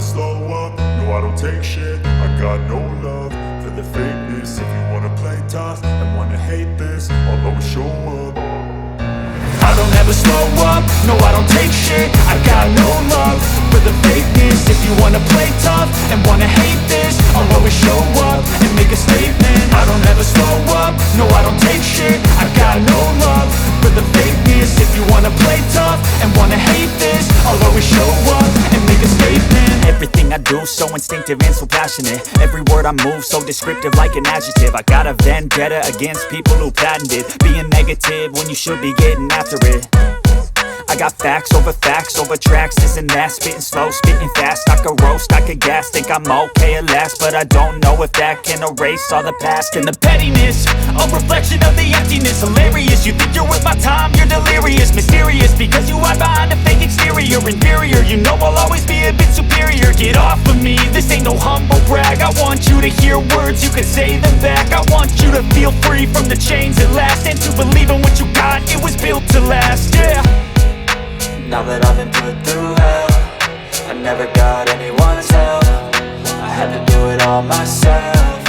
slow up, no I don't take shit. I got no love for the fakeness. If you wanna play tough and wanna hate this, I'll always show up. I don't ever slow up, no I don't take shit. I got no love for the fakeness. If you wanna play tough and wanna hate this, I'll always show up and make a statement. I don't ever slow up, no I don't take shit. I got no love for the fakeness. If you wanna play tough and wanna hate this, I'll always show up and make a statement. Everything I do so instinctive and so passionate. Every word I move so descriptive like an adjective. I got a vendetta against people who patented being negative when you should be getting after it. I got facts over tracks, this and that. Spitting slow, spitting fast, I could roast, I could gas. Think I'm okay at last, but I don't know if that can erase all the past. And the pettiness, a reflection of the emptiness. Hilarious, you think you're worth my time, you're delirious. Mysterious, because you hide behind a fake exterior. Inferior, you know I'll always be a bit superior. Get off of me, this ain't no humble brag. I want you to hear words, you can say them back. I want you to feel free from the chains at last, and to believe in what you got, it was built to last, yeah. Now that I've been put through hell, I never got anyone's help. I had to do it all myself.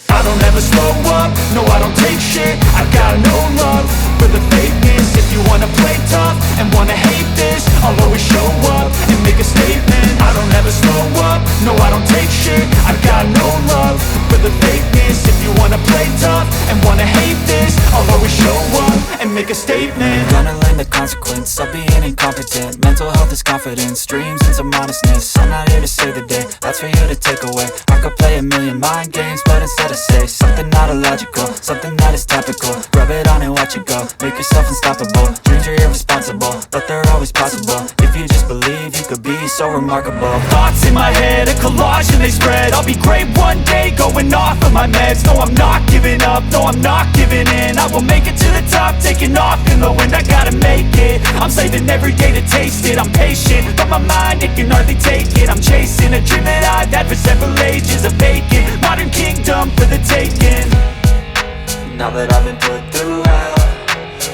I don't ever slow up, no I don't take shit. I got no love for the fakeness. If you wanna play tough and wanna hate this, I'll always show up and make a statement. I don't ever slow up, no I don't take shit. I got no love for the fakeness. If you wanna play tough and wanna hate this, I'll always show up and make a statement. Gonna learn the consequence of being incompetent. Mental health is confidence, dreams and some honestness. I'm not here to save the day, that's for you to take away. I could play a million mind games, but instead I say something not illogical, something that is topical. Rub it on and watch it go, make yourself unstoppable. Dreams are irresponsible, but they're always possible. If you just believe, you could be so remarkable. Thoughts in my head, a collage and they spread. I'll be great one day, going off of my meds. No, I'm not giving up, no, I'm not giving in. I will make it to the top, taking off in the wind. I gotta make it, I'm saving every day to taste it. I'm patient, but my mind, it can hardly take it. I'm chasing a dream that I've had for several ages. A vacant, modern kingdom for the taking. Now that I've been put through hell,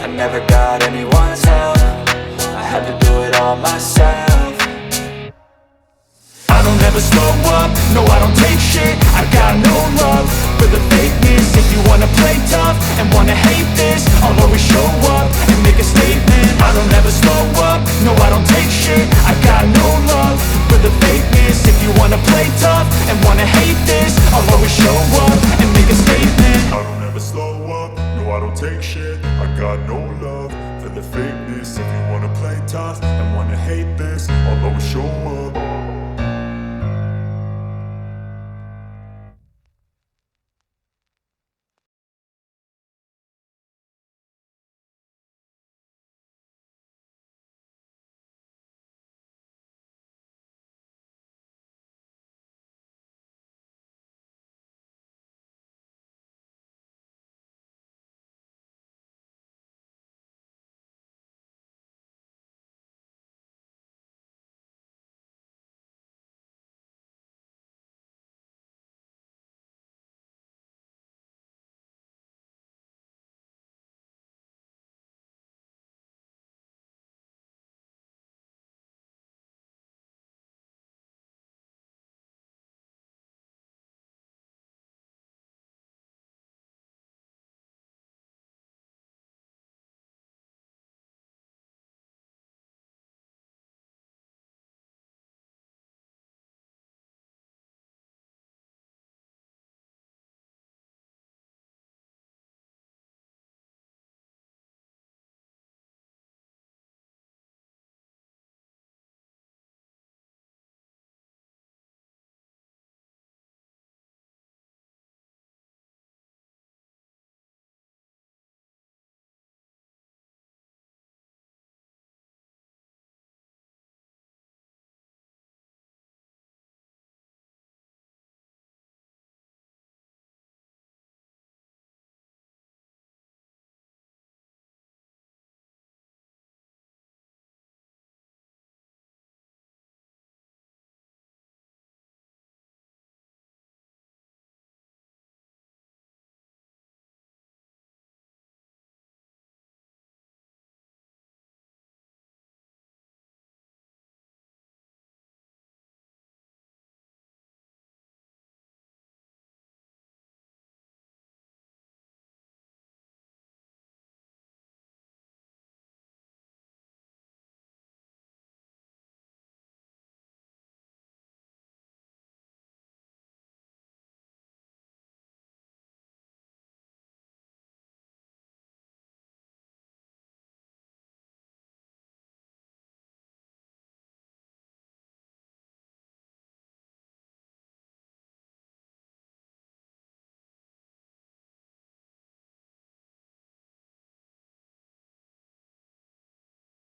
I never got anyone's help. I had to do it all myself. I don't ever slow up, no I don't take shit. I got no love for the fakeness. If you wanna play tough and wanna hate this, I'll always show up and make a statement. I don't ever slow up, no I don't take shit. I got no love for the fakeness. If you wanna play tough and wanna hate